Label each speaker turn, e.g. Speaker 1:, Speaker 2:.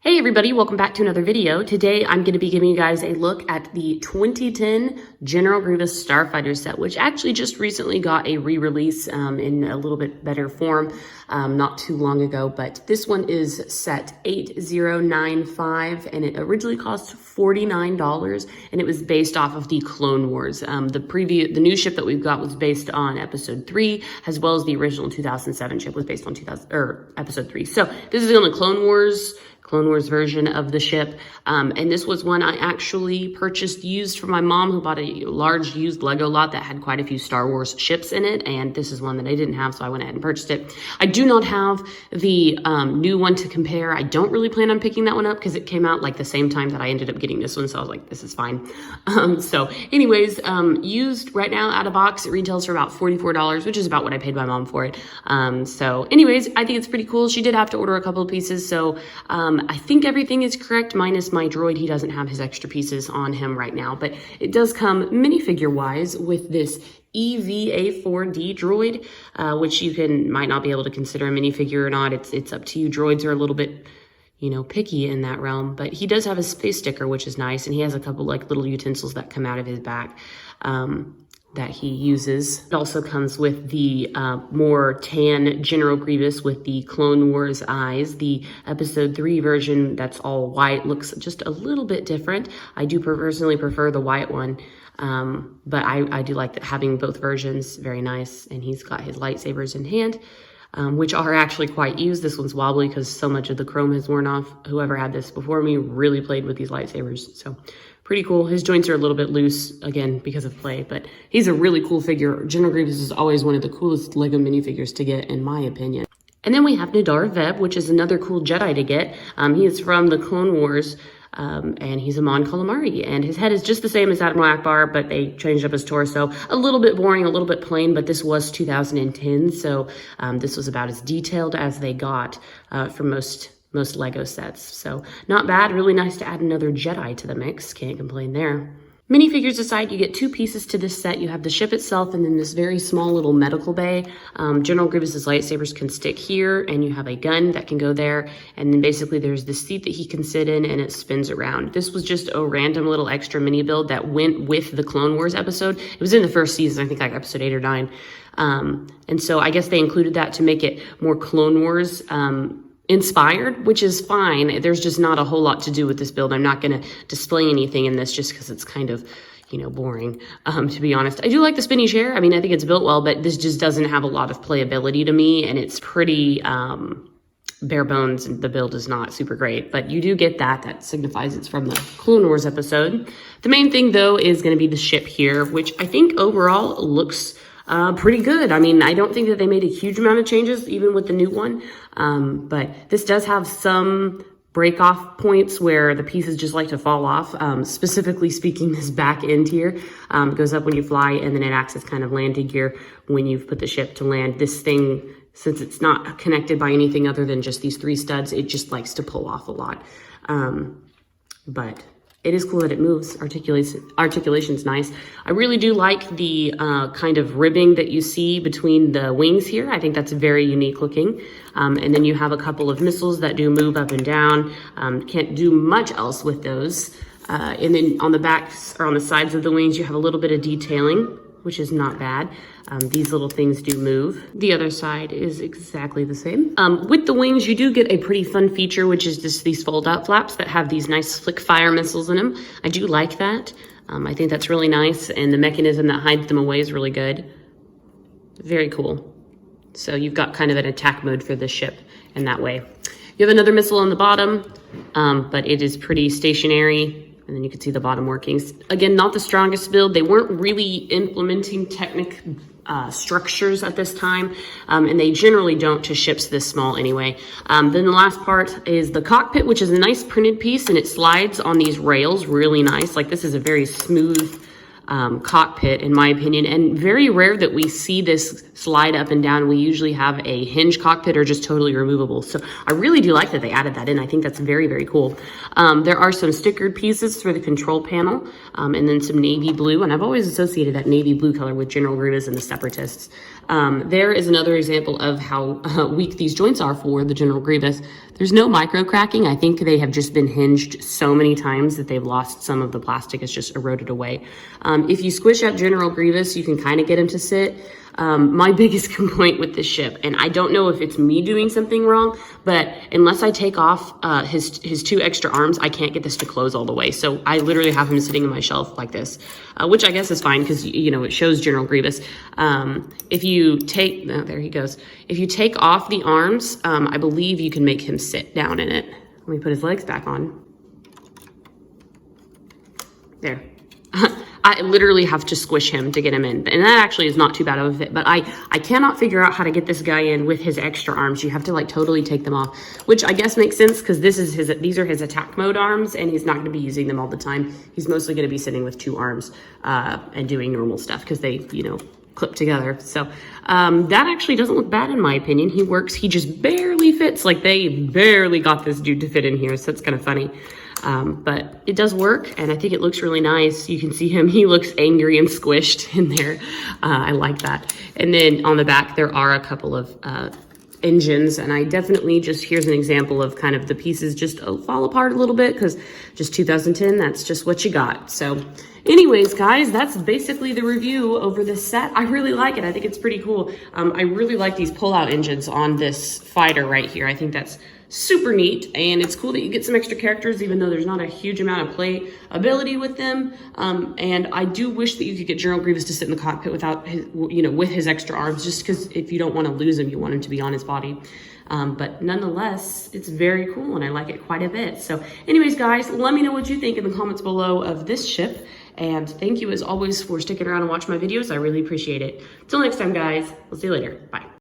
Speaker 1: Hey everybody, welcome back to another video. Today I'm going to be giving you guys a look at the 2010 General Grievous Starfighter set, which actually just recently got a re-release in a little bit better form not too long ago. But this one is set 8095 and it originally cost $49 and it was based off of the Clone Wars. The new ship that we've got was based on episode 3, as well as the original 2007 ship was based on episode 3. So this is the only Clone Wars version of the ship. And this was one I actually purchased used from my mom, who bought a large used Lego lot that had quite a few Star Wars ships in it. And this is one that I didn't have, so I went ahead and purchased it. I do not have the new one to compare. I don't really plan on picking that one up because it came out like the same time that I ended up getting this one. So I was like, this is fine. So anyways, used right now out of box, it retails for about $44, which is about what I paid my mom for it. So anyways, I think it's pretty cool. She did have to order a couple of pieces. So I think everything is correct, minus my droid. He doesn't have his extra pieces on him right now, but it does come minifigure wise with this EVA4D droid, which you might not be able to consider a minifigure or not. It's up to you. Droids are a little bit, picky in that realm, but he does have his face sticker, which is nice. And he has a couple like little utensils that come out of his back. That he uses. It also comes with the more tan General Grievous with the Clone Wars eyes. The episode 3 version that's all white looks just a little bit different. I do personally prefer the white one, but I do like having both versions. Very nice. And he's got his lightsabers in hand, which are actually quite used. This one's wobbly because so much of the chrome has worn off. Whoever had this before me really played with these lightsabers. So pretty cool. His joints are a little bit loose, again, because of play, but he's a really cool figure. General Grievous is always one of the coolest Lego minifigures to get, in my opinion. And then we have Nadar Veb, which is another cool Jedi to get. He is from the Clone Wars, and he's a Mon Calamari. And his head is just the same as Admiral Akbar, but they changed up his torso. A little bit boring, a little bit plain, but this was 2010, so this was about as detailed as they got for most Lego sets. So not bad. Really nice to add another Jedi to the mix. Can't complain there. Minifigures aside, you get 2 pieces to this set. You have the ship itself and then this very small little medical bay. General Grievous's lightsabers can stick here, and you have a gun that can go there. And then basically there's the seat that he can sit in and it spins around. This was just a random little extra mini build that went with the Clone Wars episode. It was in the first season, I think like episode 8 or 9. And so I guess they included that to make it more Clone Wars inspired, which is fine. There's just not a whole lot to do with this build. I'm not going to display anything in this just because it's kind of, boring, to be honest. I do like the spinny chair. I mean, I think it's built well, but this just doesn't have a lot of playability to me, and it's pretty bare bones. The build is not super great, but you do get that signifies it's from the Clone Wars episode. The main thing, though, is going to be the ship here, which I think overall looks pretty good. I mean, I don't think that they made a huge amount of changes, even with the new one. But this does have some break off points where the pieces just like to fall off. Specifically speaking, this back end here goes up when you fly, and then it acts as kind of landing gear when you've put the ship to land. This thing, since it's not connected by anything other than just these 3 studs, it just likes to pull off a lot. But it is cool that it moves. Articulation's nice. I really do like the kind of ribbing that you see between the wings here. I think that's very unique looking. And then you have a couple of missiles that do move up and down. Can't do much else with those. And then on the backs or on the sides of the wings, you have a little bit of detailing, which is not bad. These little things do move. The other side is exactly the same. With the wings, you do get a pretty fun feature, which is just these fold-out flaps that have these nice flick fire missiles in them. I do like that. I think that's really nice, and the mechanism that hides them away is really good. Very cool. So you've got kind of an attack mode for this ship in that way. You have another missile on the bottom, but it is pretty stationary. And then you can see the bottom workings. Again, not the strongest build. They weren't really implementing Technic structures at this time, and they generally don't to ships this small anyway. Then the last part is the cockpit, which is a nice printed piece, and it slides on these rails really nice. Like, this is a very smooth cockpit, in my opinion, and very rare that we see this slide up and down. We usually have a hinge cockpit or just totally removable. So I really do like that they added that in. I think that's very, very cool. There are some stickered pieces for the control panel, and then some navy blue, and I've always associated that navy blue color with General Grievous and the Separatists. There is another example of how weak these joints are for the General Grievous. There's no micro cracking. I think they have just been hinged so many times that they've lost some of the plastic. It's just eroded away. If you squish out General Grievous, you can kind of get him to sit. My biggest complaint with this ship, and I don't know if it's me doing something wrong, but unless I take off his 2 extra arms, I can't get this to close all the way. So I literally have him sitting on my shelf like this, which I guess is fine because, you know, it shows General Grievous. If you take, oh, there he goes. If you take off the arms, I believe you can make him sit down in it. Let me put his legs back on. There. I literally have to squish him to get him in. And that actually is not too bad of a fit, but I cannot figure out how to get this guy in with his extra arms. You have to like totally take them off, which I guess makes sense because these are his attack mode arms and he's not gonna be using them all the time. He's mostly gonna be sitting with 2 arms and doing normal stuff because they, you know, clip together. So that actually doesn't look bad in my opinion. He works, he just barely fits. Like they barely got this dude to fit in here. So it's kind of funny. But it does work, and I think it looks really nice. You can see him, he looks angry and squished in there. I like that. And then on the back, there are a couple of engines, and I definitely just, here's an example of kind of the pieces just fall apart a little bit, because just 2010, that's just what you got. So anyways, guys, that's basically the review over this set. I really like it. I think it's pretty cool. I really like these pull-out engines on this fighter right here. I think that's super neat, and it's cool that you get some extra characters even though there's not a huge amount of play ability with them. And I do wish that you could get General Grievous to sit in the cockpit without his, you know, with his extra arms, just because if you don't want to lose him, you want him to be on his body. But nonetheless, it's very cool and I like it quite a bit. So anyways, guys, let me know what you think in the comments below of this ship. And thank you as always for sticking around and watching my videos. I really appreciate it. Till next time, guys, we'll see you later. Bye.